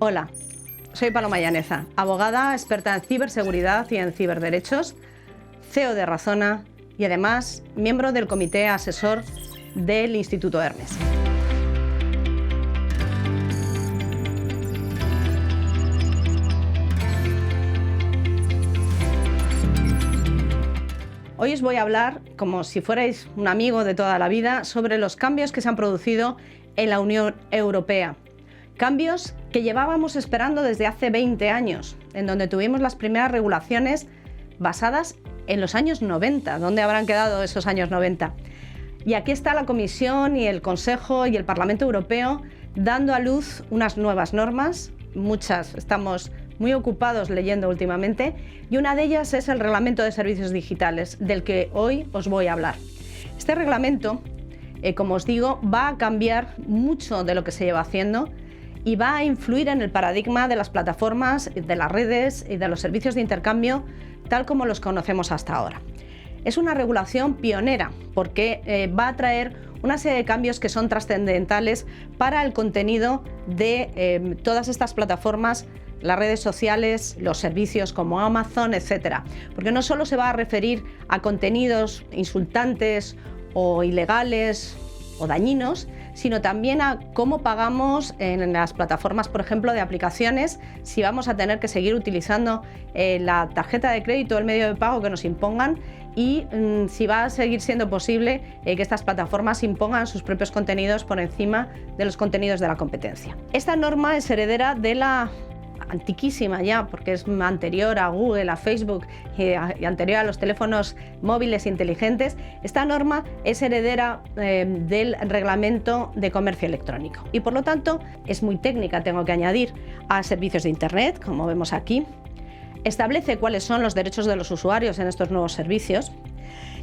Hola, soy Paloma Llaneza, abogada experta en ciberseguridad y en ciberderechos, CEO de Razona y además miembro del comité asesor del Instituto Hermes. Hoy os voy a hablar, como si fuerais un amigo de toda la vida, sobre los cambios que se han producido en la Unión Europea. Cambios que llevábamos esperando desde hace 20 años, en donde tuvimos las primeras regulaciones basadas en los años 90. ¿Dónde habrán quedado esos años 90? Y aquí está la Comisión y el Consejo y el Parlamento Europeo dando a luz unas nuevas normas, muchas estamos muy ocupados leyendo últimamente, y una de ellas es el Reglamento de Servicios Digitales, del que hoy os voy a hablar. Este reglamento, como os digo, va a cambiar mucho de lo que se lleva haciendo y va a influir en el paradigma de las plataformas, de las redes y de los servicios de intercambio, tal como los conocemos hasta ahora. Es una regulación pionera porque va a traer una serie de cambios que son trascendentales para el contenido de todas estas plataformas, las redes sociales, los servicios como Amazon, etcétera. Porque no solo se va a referir a contenidos insultantes o ilegales o dañinos, sino también a cómo pagamos en las plataformas, por ejemplo, de aplicaciones, si vamos a tener que seguir utilizando la tarjeta de crédito o el medio de pago que nos impongan, y si va a seguir siendo posible que estas plataformas impongan sus propios contenidos por encima de los contenidos de la competencia. Esta norma es heredera de la antiquísima ya, porque es anterior a Google, a Facebook y anterior a los teléfonos móviles inteligentes. Esta norma es heredera del Reglamento de Comercio Electrónico y por lo tanto es muy técnica, tengo que añadir, a servicios de Internet, como vemos aquí. Establece cuáles son los derechos de los usuarios en estos nuevos servicios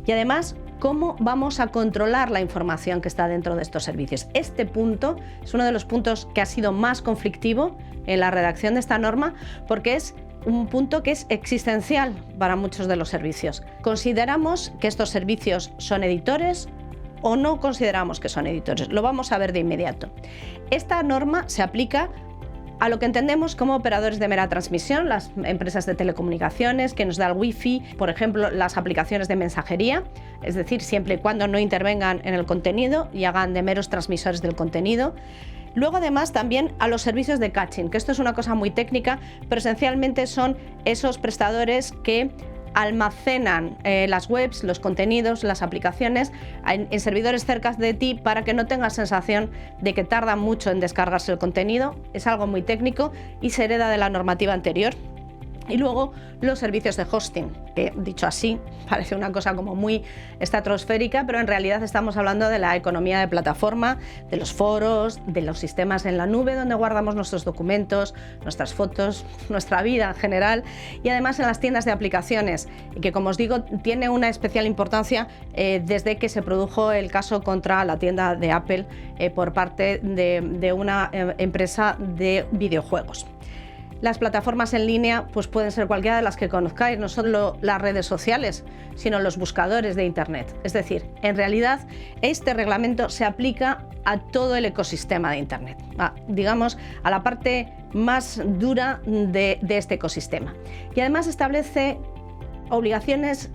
y además cómo vamos a controlar la información que está dentro de estos servicios. Este punto es uno de los puntos que ha sido más conflictivo en la redacción de esta norma porque es un punto que es existencial para muchos de los servicios. ¿Consideramos que estos servicios son editores o no consideramos que son editores? Lo vamos a ver de inmediato. Esta norma se aplica a lo que entendemos como operadores de mera transmisión, las empresas de telecomunicaciones que nos da el Wi-Fi, por ejemplo, las aplicaciones de mensajería, es decir, siempre y cuando no intervengan en el contenido y hagan de meros transmisores del contenido. Luego, además, también a los servicios de caching, que esto es una cosa muy técnica, pero esencialmente son esos prestadores que almacenan las webs, los contenidos, las aplicaciones en servidores cerca de ti para que no tengas sensación de que tarda mucho en descargarse el contenido. Es algo muy técnico y se hereda de la normativa anterior. Y luego los servicios de hosting, que dicho así parece una cosa como muy estratosférica, pero en realidad estamos hablando de la economía de plataforma, de los foros, de los sistemas en la nube donde guardamos nuestros documentos, nuestras fotos, nuestra vida en general, y además en las tiendas de aplicaciones, que como os digo tiene una especial importancia desde que se produjo el caso contra la tienda de Apple por parte de una empresa de videojuegos. Las plataformas en línea pues pueden ser cualquiera de las que conozcáis, no solo las redes sociales, sino los buscadores de Internet. Es decir, en realidad este reglamento se aplica a todo el ecosistema de Internet, digamos a la parte más dura de este ecosistema. Y además establece obligaciones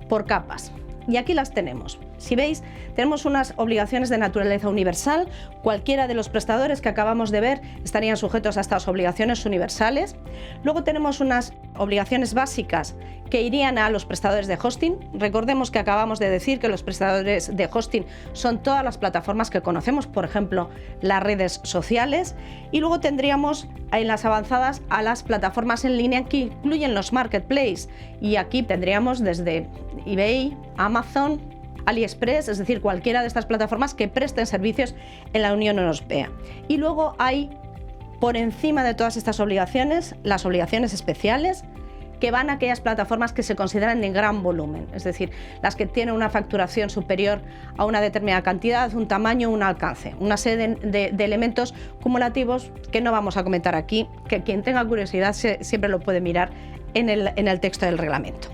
por capas. Y aquí las tenemos. Si veis, tenemos unas obligaciones de naturaleza universal. Cualquiera de los prestadores que acabamos de ver estarían sujetos a estas obligaciones universales. Luego tenemos unas obligaciones básicas que irían a los prestadores de hosting. Recordemos que acabamos de decir que los prestadores de hosting son todas las plataformas que conocemos, por ejemplo, las redes sociales. Y luego tendríamos en las avanzadas a las plataformas en línea que incluyen los marketplaces. Y aquí tendríamos desde eBay, Amazon, AliExpress, es decir, cualquiera de estas plataformas que presten servicios en la Unión Europea. Y luego hay, por encima de todas estas obligaciones, las obligaciones especiales que van a aquellas plataformas que se consideran de gran volumen, es decir, las que tienen una facturación superior a una determinada cantidad, un tamaño, un alcance, una serie de elementos cumulativos que no vamos a comentar aquí, que quien tenga curiosidad siempre lo puede mirar en el texto del reglamento.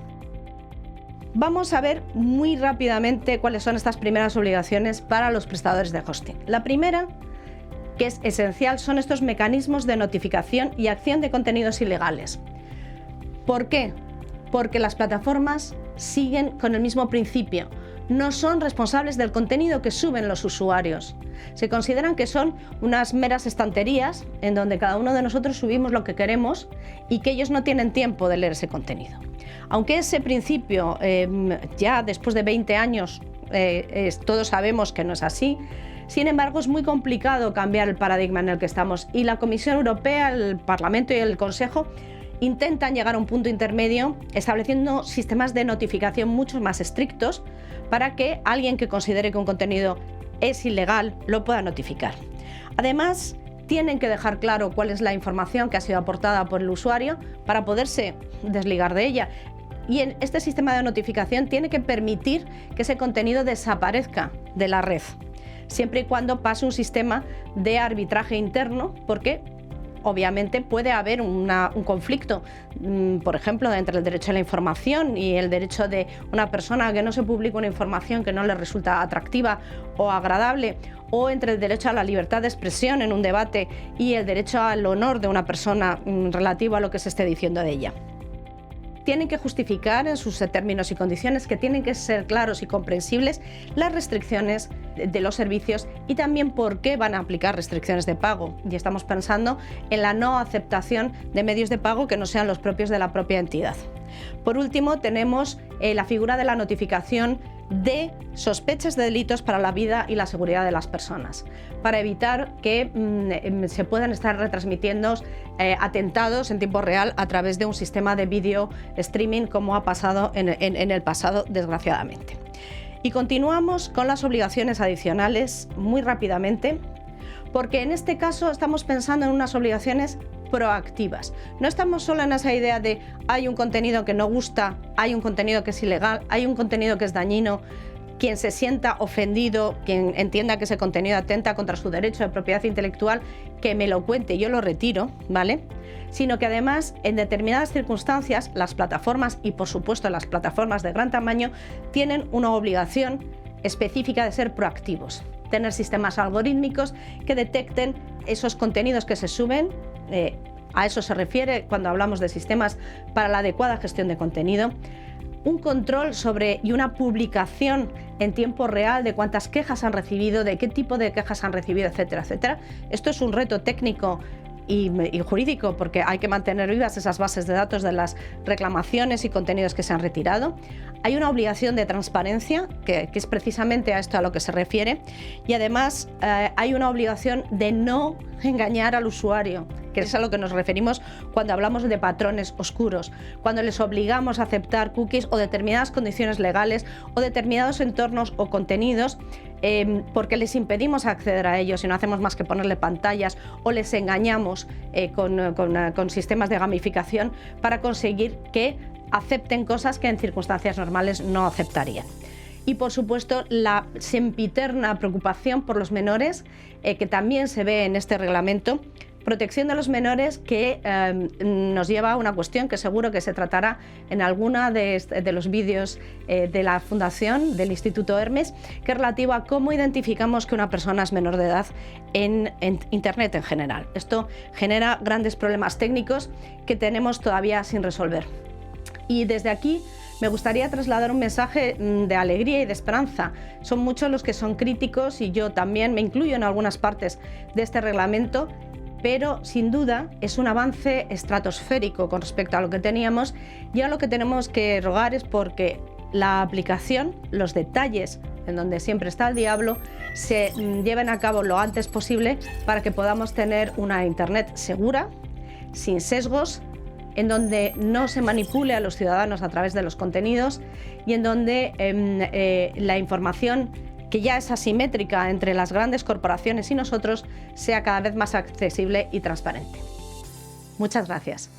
Vamos a ver muy rápidamente cuáles son estas primeras obligaciones para los prestadores de hosting. La primera que es esencial son estos mecanismos de notificación y acción de contenidos ilegales. ¿Por qué? Porque las plataformas siguen con el mismo principio. No son responsables del contenido que suben los usuarios. Se consideran que son unas meras estanterías en donde cada uno de nosotros subimos lo que queremos y que ellos no tienen tiempo de leer ese contenido. Aunque ese principio, ya después de 20 años, todos sabemos que no es así, sin embargo es muy complicado cambiar el paradigma en el que estamos y la Comisión Europea, el Parlamento y el Consejo intentan llegar a un punto intermedio estableciendo sistemas de notificación mucho más estrictos para que alguien que considere que un contenido es ilegal lo pueda notificar. Además, tienen que dejar claro cuál es la información que ha sido aportada por el usuario para poderse desligar de ella. Y en este sistema de notificación tiene que permitir que ese contenido desaparezca de la red, siempre y cuando pase un sistema de arbitraje interno, porque obviamente puede haber un conflicto, por ejemplo, entre el derecho a la información y el derecho de una persona que no se publique una información que no le resulta atractiva o agradable, o entre el derecho a la libertad de expresión en un debate y el derecho al honor de una persona relativo a lo que se esté diciendo de ella. Tienen que justificar en sus términos y condiciones, que tienen que ser claros y comprensibles, las restricciones de los servicios y también por qué van a aplicar restricciones de pago. Y estamos pensando en la no aceptación de medios de pago que no sean los propios de la propia entidad. Por último, tenemos la figura de la notificación de sospechas de delitos para la vida y la seguridad de las personas, para evitar que se puedan estar retransmitiendo atentados en tiempo real a través de un sistema de video streaming, como ha pasado en el pasado, desgraciadamente. Y continuamos con las obligaciones adicionales muy rápidamente, porque en este caso estamos pensando en unas obligaciones proactivas. No estamos solo en esa idea de hay un contenido que no gusta, hay un contenido que es ilegal, hay un contenido que es dañino. Quien se sienta ofendido, quien entienda que ese contenido atenta contra su derecho de propiedad intelectual, que me lo cuente, yo lo retiro, ¿vale? Sino que además, en determinadas circunstancias, las plataformas y por supuesto las plataformas de gran tamaño tienen una obligación específica de ser proactivos, tener sistemas algorítmicos que detecten esos contenidos que se suben. A eso se refiere cuando hablamos de sistemas para la adecuada gestión de contenido. Un control sobre y una publicación en tiempo real de cuántas quejas han recibido, de qué tipo de quejas han recibido, etcétera, etcétera. Esto es un reto técnico y jurídico, porque hay que mantener vivas esas bases de datos de las reclamaciones y contenidos que se han retirado. Hay una obligación de transparencia, que es precisamente a esto a lo que se refiere, y además hay una obligación de no engañar al usuario, que es a lo que nos referimos cuando hablamos de patrones oscuros, cuando les obligamos a aceptar cookies o determinadas condiciones legales o determinados entornos o contenidos, porque les impedimos acceder a ellos y no hacemos más que ponerle pantallas o les engañamos con sistemas de gamificación para conseguir que acepten cosas que en circunstancias normales no aceptarían. Y por supuesto la sempiterna preocupación por los menores, que también se ve en este reglamento, protección de los menores, que nos lleva a una cuestión que seguro que se tratará en alguna de los vídeos de la Fundación del Instituto Hermes, que es relativo a cómo identificamos que una persona es menor de edad en Internet en general. Esto genera grandes problemas técnicos que tenemos todavía sin resolver. Y desde aquí me gustaría trasladar un mensaje de alegría y de esperanza. Son muchos los que son críticos y yo también me incluyo en algunas partes de este reglamento, pero sin duda es un avance estratosférico con respecto a lo que teníamos. Ya lo que tenemos que rogar es porque la aplicación, los detalles en donde siempre está el diablo, se lleven a cabo lo antes posible para que podamos tener una Internet segura, sin sesgos, en donde no se manipule a los ciudadanos a través de los contenidos y en donde la información, que ya es asimétrica entre las grandes corporaciones y nosotros, sea cada vez más accesible y transparente. Muchas gracias.